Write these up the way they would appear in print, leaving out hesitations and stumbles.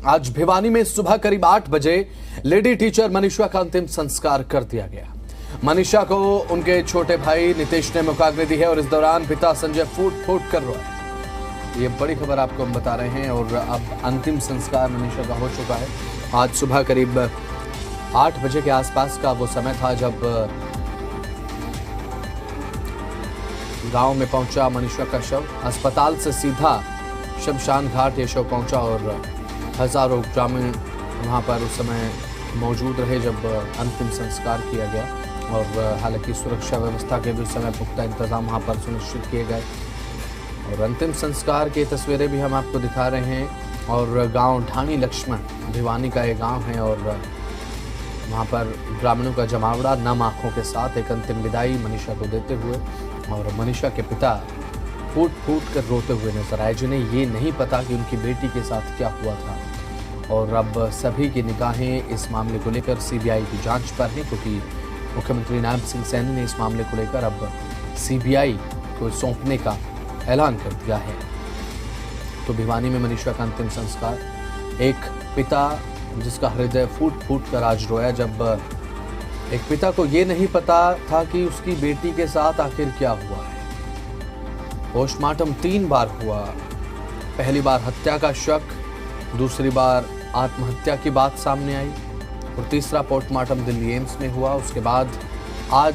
आज भिवानी में सुबह करीब 8 बजे लेडी टीचर मनीषा का अंतिम संस्कार कर दिया गया। मनीषा को उनके छोटे भाई नितेश ने मुखाग्नि दी है और इस दौरान पिता संजय फूट फूट कर रोए। ये बड़ी खबर आपको हम बता रहे हैं और अब अंतिम संस्कार मनीषा का हो चुका है। आज सुबह करीब 8 बजे के आसपास का वो समय था जब गांव में पहुंचा मनीषा का शव। अस्पताल से सीधा शमशान घाट ये शव पहुंचा और हजारों ग्रामीण वहां पर उस समय मौजूद रहे जब अंतिम संस्कार किया गया। और हालांकि सुरक्षा व्यवस्था के भी उस समय पुख्ता इंतजाम वहां पर सुनिश्चित किए गए और अंतिम संस्कार की तस्वीरें भी हम आपको दिखा रहे हैं। और गांव ढाणी लक्ष्मण भिवानी का ये गांव है और वहां पर ग्रामीणों का जमावड़ा नम आंखों के साथ एक अंतिम विदाई मनीषा को देते हुए। और मनीषा के पिता फूट फूट कर रोते हुए नजर आए, जिन्हें ये नहीं पता कि उनकी बेटी के साथ क्या हुआ था। और अब सभी की निगाहें इस मामले को लेकर सीबीआई की जांच पर हैं, क्योंकि मुख्यमंत्री नायब सिंह सैनी ने इस मामले को लेकर अब सीबीआई को सौंपने का ऐलान कर दिया है। तो भिवानी में मनीषा का अंतिम संस्कार, एक पिता जिसका हृदय फूट फूट कर आज रोया, जब एक पिता को ये नहीं पता था कि उसकी बेटी के साथ आखिर क्या हुआ है। पोस्टमार्टम 3 बार हुआ, पहली बार हत्या का शक, दूसरी बार आत्महत्या की बात सामने आई और तीसरा पोस्टमार्टम दिल्ली एम्स में हुआ। उसके बाद आज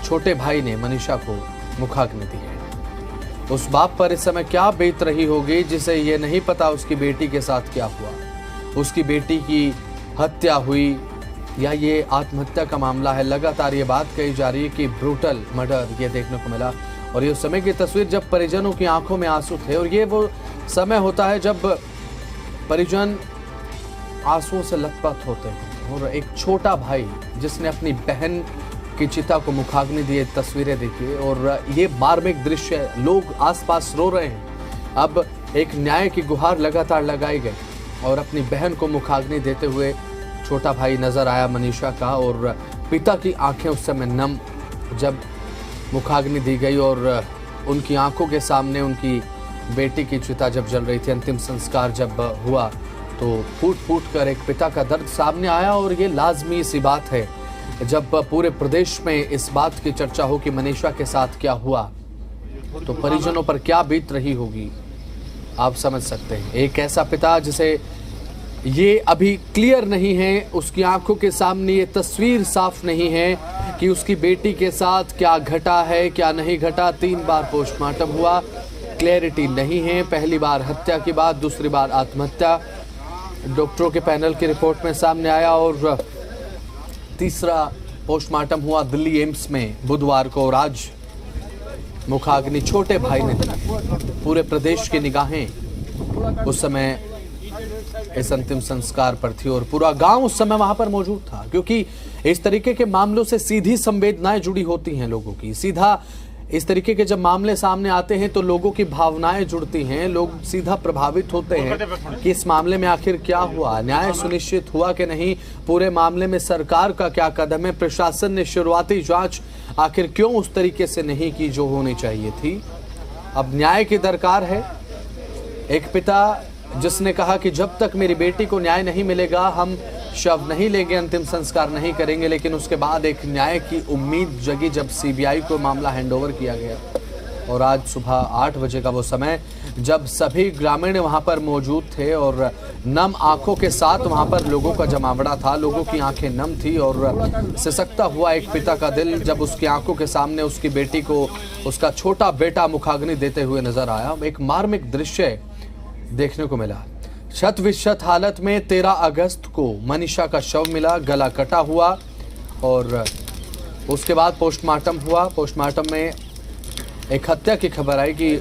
छोटे भाई ने मनीषा को मुखाग्नि दी है। उस बाप पर इस समय क्या बीत रही होगी जिसे ये नहीं पता उसकी बेटी के साथ क्या हुआ, उसकी बेटी की हत्या हुई या ये आत्महत्या का मामला है। लगातार ये बात कही जा रही है कि ब्रूटल मर्डर ये देखने को मिला। और ये उस समय की तस्वीर जब परिजनों की आंखों में आंसू थे और ये वो समय होता है जब परिजन आंसुओं से लथपथ होते हैं। और एक छोटा भाई जिसने अपनी बहन की चिता को मुखाग्नि दी, तस्वीरें देखिए और ये मार्मिक दृश्य, लोग आसपास रो रहे हैं। अब एक न्याय की गुहार लगातार लगाई गई और अपनी बहन को मुखाग्नि देते हुए छोटा भाई नजर आया मनीषा का। और पिता की आंखें उस समय नम, जब मुखाग्नि दी गई और उनकी आंखों के सामने उनकी बेटी की चिता जब जल रही थी, अंतिम संस्कार जब हुआ तो फूट फूट कर एक पिता का दर्द सामने आया। और ये लाजमी सी बात है जब पूरे प्रदेश में इस बात की चर्चा हो कि मनीषा के साथ क्या हुआ तो परिजनों पर क्या बीत रही होगी, आप समझ सकते हैं। एक ऐसा पिता जिसे ये अभी क्लियर नहीं है, उसकी आंखों के सामने ये तस्वीर साफ नहीं है कि उसकी बेटी के साथ क्या घटा है क्या नहीं घटा। 3 बार पोस्टमार्टम हुआ, क्लैरिटी नहीं है। पहली बार हत्या की बात, दूसरी बार आत्महत्या डॉक्टरों के पैनल की रिपोर्ट में सामने आया और तीसरा पोस्टमार्टम हुआ दिल्ली एम्स में बुधवार को। और आज मुखाग्नि छोटे भाई ने दी। पूरे प्रदेश की निगाहें उस समय इस अंतिम संस्कार पर थी और पूरा गांव उस समय वहां पर मौजूद था, क्योंकि इस तरीके के मामलों से सीधी संवेदनाएं जुड़ी होती हैं लोगों की। सीधा इस तरीके के जब मामले सामने आते हैं तो लोगों की भावनाएं जुड़ती हैं, लोग सीधा प्रभावित होते हैं कि इस मामले में आखिर क्या हुआ, न्याय सुनिश्चित हुआ कि नहीं, पूरे मामले में सरकार का क्या कदम है, प्रशासन ने शुरुआती जांच आखिर क्यों उस तरीके से नहीं की जो होनी चाहिए थी। अब न्याय की दरकार है। एक पिता जिसने कहा कि जब तक मेरी बेटी को न्याय नहीं मिलेगा हम शव नहीं लेंगे, अंतिम संस्कार नहीं करेंगे। लेकिन उसके बाद एक न्याय की उम्मीद जगी जब सीबीआई को मामला हैंडओवर किया गया। और आज सुबह 8 बजे का वो समय जब सभी ग्रामीण वहां पर मौजूद थे और नम आंखों के साथ वहां पर लोगों का जमावड़ा था, लोगों की आंखें नम थी और सिसकता हुआ एक पिता का दिल जब उसकी आंखों के सामने उसकी बेटी को उसका छोटा बेटा मुखाग्नि देते हुए नजर आया। एक मार्मिक दृश्य देखने को मिला। शत विशत हालत में 13 अगस्त को मनीषा का शव मिला, गला कटा हुआ और उसके बाद पोस्टमार्टम हुआ। पोस्टमार्टम में एक हत्या की खबर आई कि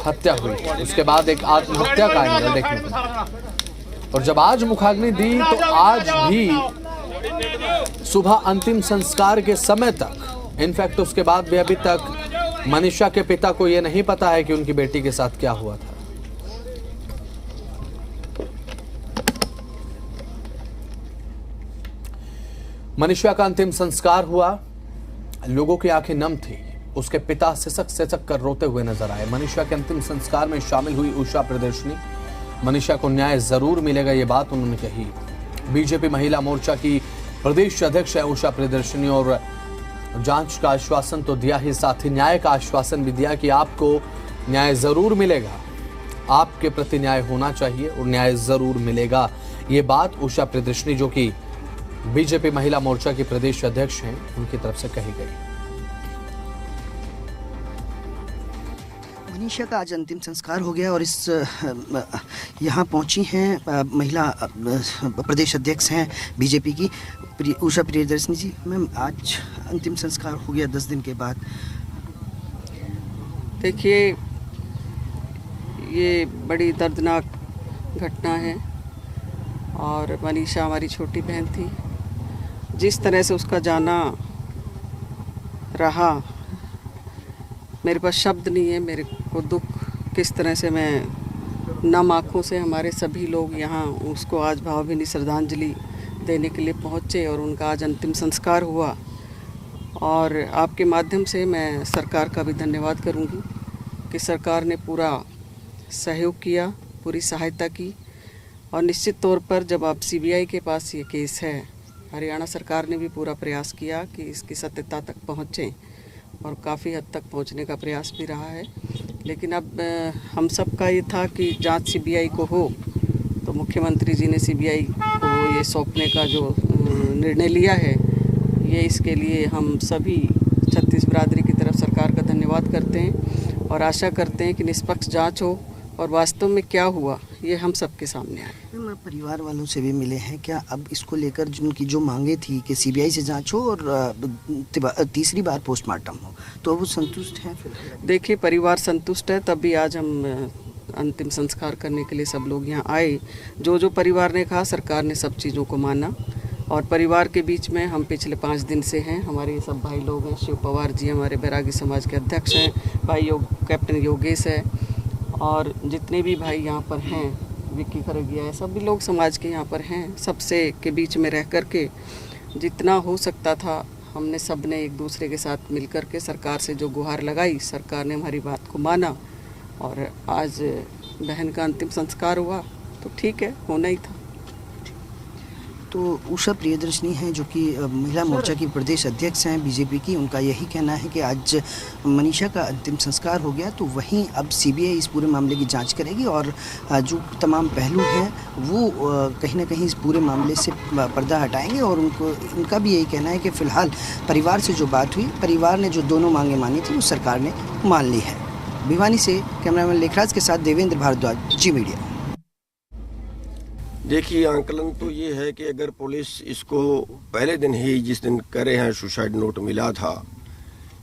हत्या हुई, उसके बाद एक आत्महत्या का एंगल देखने को मिला। और जब आज मुखाग्नि दी तो आज भी सुबह अंतिम संस्कार के समय तक, इनफैक्ट उसके बाद भी अभी तक मनीषा के पिता को यह नहीं पता है कि उनकी बेटी के साथ क्या हुआ था। मनीषा का अंतिम संस्कार हुआ, लोगों की आंखें नम थी, उसके पिता सिसक सिसक कर रोते हुए नजर आए। मनीषा के अंतिम संस्कार में शामिल हुई उषा प्रदर्शनी मनीषा को न्याय जरूर मिलेगा, ये बात उन्होंने कही। बीजेपी महिला मोर्चा की प्रदेश अध्यक्ष है उषा प्रियदर्शनी, और जांच का आश्वासन तो दिया ही, साथ ही न्याय का आश्वासन भी दिया कि आपको न्याय जरूर मिलेगा, आपके प्रति न्याय होना चाहिए और न्याय जरूर मिलेगा। ये बात उषा प्रियदर्शनी जो कि बीजेपी महिला मोर्चा की प्रदेश अध्यक्ष हैं, उनकी तरफ से कही गई। मनीषा का आज अंतिम संस्कार हो गया और इस यहाँ पहुँची हैं महिला प्रदेश अध्यक्ष हैं बीजेपी की उषा प्रियदर्शनी जी। मैम, आज अंतिम संस्कार हो गया 10 दिन के बाद। देखिए, ये बड़ी दर्दनाक घटना है और मनीषा हमारी छोटी बहन थी। जिस तरह से उसका जाना रहा, मेरे पास शब्द नहीं है। मेरे को दुख किस तरह से, मैं नम आँखों से, हमारे सभी लोग यहाँ उसको आज भावभीनी श्रद्धांजलि देने के लिए पहुँचे और उनका आज अंतिम संस्कार हुआ। और आपके माध्यम से मैं सरकार का भी धन्यवाद करूँगी कि सरकार ने पूरा सहयोग किया, पूरी सहायता की। और निश्चित तौर पर जब आप सीबीआई के पास ये केस है, हरियाणा सरकार ने भी पूरा प्रयास किया कि इसकी सत्यता तक पहुँचें और काफ़ी हद तक पहुँचने का प्रयास भी रहा है। लेकिन अब हम सब का ये था कि जांच सीबीआई को हो, तो मुख्यमंत्री जी ने सीबीआई को ये सौंपने का जो निर्णय लिया है, ये इसके लिए हम सभी छत्तीस बिरादरी की तरफ सरकार का धन्यवाद करते हैं और आशा करते हैं कि निष्पक्ष जांच हो और वास्तव में क्या हुआ ये हम सबके सामने आए। मैम, परिवार वालों से भी मिले हैं क्या? अब इसको लेकर जिनकी जो मांगे थी कि सीबीआई से जांच हो और तीसरी बार पोस्टमार्टम हो, तो वो संतुष्ट हैं? देखिए, परिवार संतुष्ट है, तभी आज हम अंतिम संस्कार करने के लिए सब लोग यहाँ आए। जो जो परिवार ने कहा, सरकार ने सब चीज़ों को माना। और परिवार के बीच में हम पिछले 5 दिन से हैं। हमारे सब भाई लोग हैं। शिव पवार जी हमारे बैरागी समाज के अध्यक्ष हैं, भाई कैप्टन योगेश है, और जितने भी भाई यहाँ पर हैं, विक्की खरगिया है, सभी लोग समाज के यहाँ पर हैं। सबसे के बीच में रह कर के जितना हो सकता था हमने सब ने एक दूसरे के साथ मिल कर के सरकार से जो गुहार लगाई, सरकार ने हमारी बात को माना और आज बहन का अंतिम संस्कार हुआ, तो ठीक है, होना ही था। तो उषा प्रियदर्शनी हैं जो कि महिला मोर्चा की प्रदेश अध्यक्ष हैं बीजेपी की, उनका यही कहना है कि आज मनीषा का अंतिम संस्कार हो गया, तो वहीं अब सीबीआई इस पूरे मामले की जांच करेगी और जो तमाम पहलू हैं वो कहीं ना कहीं इस पूरे मामले से पर्दा हटाएंगे। और उनका भी यही कहना है कि फ़िलहाल परिवार से जो बात हुई, परिवार ने जो दोनों मांगें मानी थी वो सरकार ने मान ली है। भिवानी से कैमरामैन लेखराज के साथ देवेंद्र भारद्वाज, जी मीडिया। देखिए, आंकलन तो ये है कि अगर पुलिस इसको पहले दिन ही, जिस दिन करे हैं सुसाइड नोट मिला था,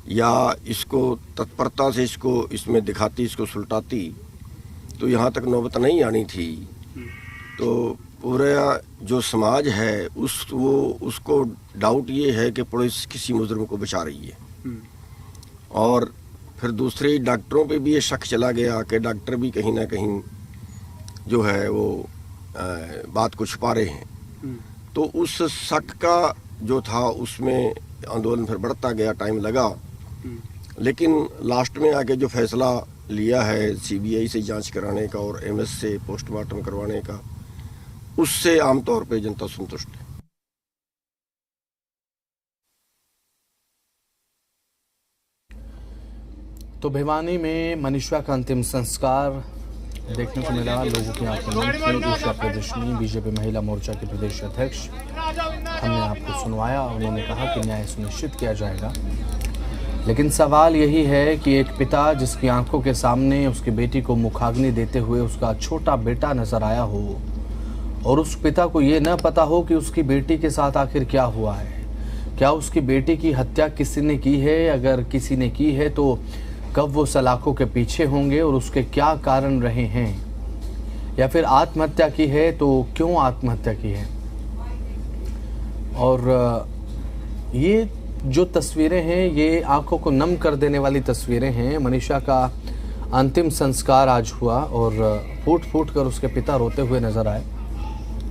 या इसको तत्परता से इसमें दिखाती, इसको सुलटाती, तो यहाँ तक नौबत नहीं आनी थी। तो पूरा जो समाज है उसको डाउट ये है कि पुलिस किसी मुजरिम को बचा रही है। और फिर दूसरे डॉक्टरों पे भी ये शक चला गया कि डॉक्टर भी कहीं ना कहीं जो है वो बात को छुपा रहे हैं। तो उस शक का जो था उसमें आंदोलन फिर बढ़ता गया, टाइम लगा, लेकिन लास्ट में आके जो फैसला लिया है सीबीआई से जांच कराने का और एमएस से पोस्टमार्टम करवाने का, उससे आमतौर पे जनता संतुष्ट है। तो भिवानी में मनीषा का अंतिम संस्कार देखने को मिला। लोगों की आंखों में थी। उषा प्रियदर्शनी बीजेपी महिला मोर्चा के प्रदेश अध्यक्ष, हमने आपको सुनवाया। उन्होंने कहा कि न्याय सुनिश्चित किया जाएगा, लेकिन सवाल यही है कि एक पिता जिसकी आंखों के सामने उसकी बेटी को मुखाग्नि देते हुए उसका छोटा बेटा नजर आया हो और उस पिता को ये न पता हो कि उसकी बेटी के साथ आखिर क्या हुआ है। क्या उसकी बेटी की हत्या किसी ने की है? अगर किसी ने की है तो कब वो सलाखों के पीछे होंगे और उसके क्या कारण रहे हैं? या फिर आत्महत्या की है तो क्यों आत्महत्या की है? और ये जो तस्वीरें हैं ये आंखों को नम कर देने वाली तस्वीरें हैं। मनीषा का अंतिम संस्कार आज हुआ और फूट फूट कर उसके पिता रोते हुए नजर आए।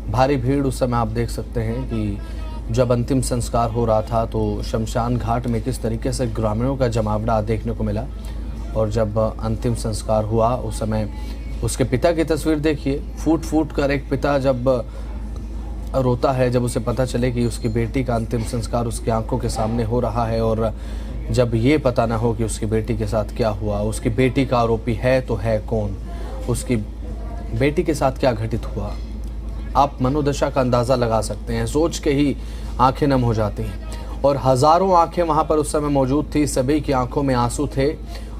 भारी भीड़ उस समय आप देख सकते हैं कि जब अंतिम संस्कार हो रहा था तो शमशान घाट में किस तरीके से ग्रामीणों का जमावड़ा देखने को मिला, और जब अंतिम संस्कार हुआ उस समय उसके पिता की तस्वीर देखिए, फूट फूट कर एक पिता जब रोता है जब उसे पता चले कि उसकी बेटी का अंतिम संस्कार उसकी आंखों के सामने हो रहा है, और जब ये पता ना हो कि उसकी बेटी के साथ क्या हुआ, उसकी बेटी का आरोपी है तो है कौन, उसकी बेटी के साथ क्या घटित हुआ, आप मनोदशा का अंदाज़ा लगा सकते हैं। सोच के ही आंखें नम हो जाती हैं। और हज़ारों आंखें वहाँ पर उस समय मौजूद थी, सभी की आंखों में आंसू थे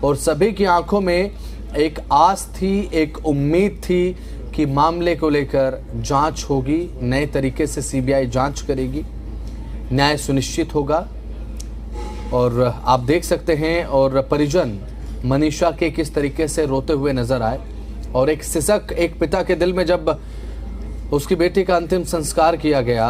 और सभी की आंखों में एक आस थी, एक उम्मीद थी कि मामले को लेकर जांच होगी, नए तरीके से सीबीआई जांच करेगी, न्याय सुनिश्चित होगा। और आप देख सकते हैं और परिजन मनीषा के किस तरीके से रोते हुए नजर आए, और एक सिसक एक पिता के दिल में जब उसकी बेटी का अंतिम संस्कार किया गया।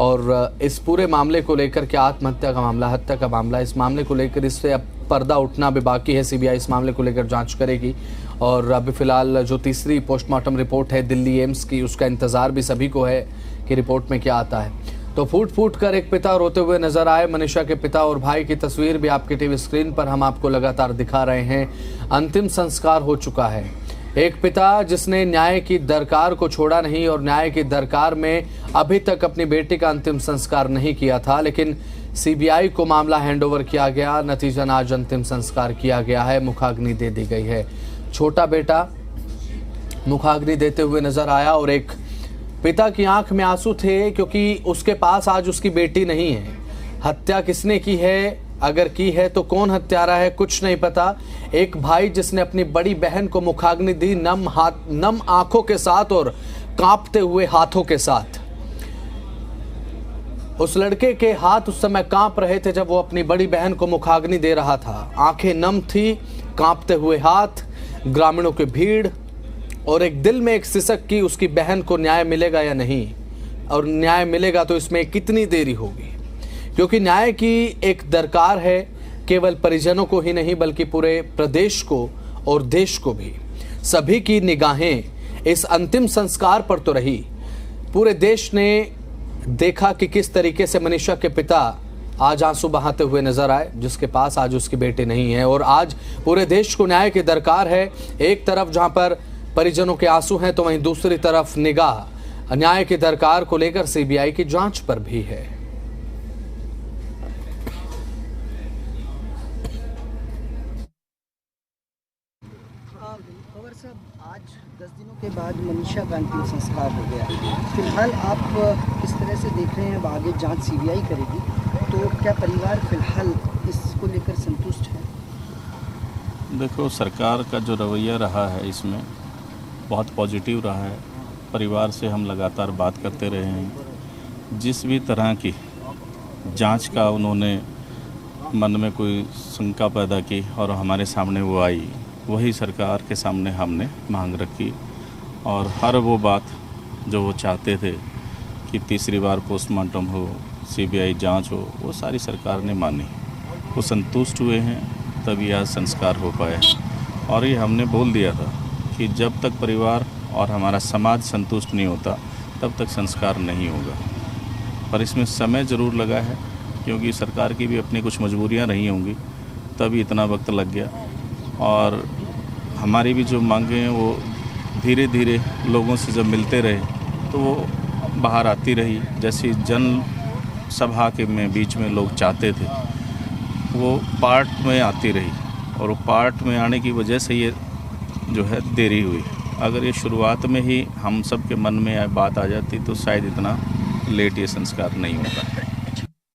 और इस पूरे मामले को लेकर के आत्महत्या का मामला, हत्या का मामला, इस मामले को लेकर इससे अब पर्दा उठना भी बाकी है। सीबीआई इस मामले को लेकर जांच करेगी और अभी फिलहाल जो तीसरी पोस्टमार्टम रिपोर्ट है दिल्ली एम्स की, उसका इंतजार भी सभी को है कि रिपोर्ट में क्या आता है। तो फूट फूट कर एक पिता रोते हुए नजर आए। मनीषा के पिता और भाई की तस्वीर भी आपके टीवी स्क्रीन पर हम आपको लगातार दिखा रहे हैं। अंतिम संस्कार हो चुका है। एक पिता जिसने न्याय की दरकार को छोड़ा नहीं और न्याय की दरकार में अभी तक अपनी बेटी का अंतिम संस्कार नहीं किया था, लेकिन सीबीआई को मामला हैंडओवर किया गया। नतीजन आज अंतिम संस्कार किया गया है, मुखाग्नि दे दी गई है। छोटा बेटा मुखाग्नि देते हुए नजर आया और एक पिता की आंख में आंसू थे, क्योंकि उसके पास आज उसकी बेटी नहीं है। हत्या किसने की है, अगर की है तो कौन हत्यारा है, कुछ नहीं पता। एक भाई जिसने अपनी बड़ी बहन को मुखाग्नि दी, नम आंखों के साथ और कांपते हुए हाथों के साथ। उस लड़के के हाथ उस समय कांप रहे थे जब वो अपनी बड़ी बहन को मुखाग्नि दे रहा था। आंखें नम थी, कांपते हुए हाथ, ग्रामीणों की भीड़ और एक दिल में एक सिसक की उसकी बहन को न्याय मिलेगा या नहीं, और न्याय मिलेगा तो इसमें कितनी देरी होगी, क्योंकि न्याय की एक दरकार है केवल परिजनों को ही नहीं बल्कि पूरे प्रदेश को और देश को भी। सभी की निगाहें इस अंतिम संस्कार पर तो रही। पूरे देश ने देखा कि किस तरीके से मनीषा के पिता आज आंसू बहाते हुए नजर आए, जिसके पास आज उसकी बेटी नहीं है। और आज पूरे देश को न्याय की दरकार है। एक तरफ जहां पर परिजनों के आंसू हैं तो वहीं दूसरी तरफ निगाह न्याय की दरकार को लेकर सीबीआई की जांच पर भी है। पवार साहब, आज 10 दिनों के बाद मनीषा का अंतिम संस्कार हो गया। फिलहाल आप किस तरह से देख रहे हैं, अब आगे जांच सीबीआई करेगी, तो क्या परिवार फिलहाल इसको लेकर संतुष्ट है? देखो, सरकार का जो रवैया रहा है इसमें बहुत पॉजिटिव रहा है। परिवार से हम लगातार बात करते रहे हैं। जिस भी तरह की जांच का उन्होंने मन में कोई शंका पैदा की और हमारे सामने वो आई, वही सरकार के सामने हमने मांग रखी। और हर वो बात जो वो चाहते थे कि तीसरी बार पोस्टमार्टम हो, सीबीआई जांच हो, वो सारी सरकार ने मानी। वो संतुष्ट हुए हैं, तभी आज संस्कार हो पाए। और ये हमने बोल दिया था कि जब तक परिवार और हमारा समाज संतुष्ट नहीं होता तब तक संस्कार नहीं होगा। पर इसमें समय ज़रूर लगा है, क्योंकि सरकार की भी अपनी कुछ मजबूरियां रही होंगी, तभी इतना वक्त लग गया। और हमारी भी जो मांगें हैं वो धीरे धीरे लोगों से जब मिलते रहे तो वो बाहर आती रही। जैसी जन सभा के में बीच में लोग चाहते थे, वो पार्ट में आती रही, और वो पार्ट में आने की वजह से ये जो है देरी हुई। अगर ये शुरुआत में ही हम सब के मन में बात आ जाती तो शायद इतना लेट ये संस्कार नहीं होता।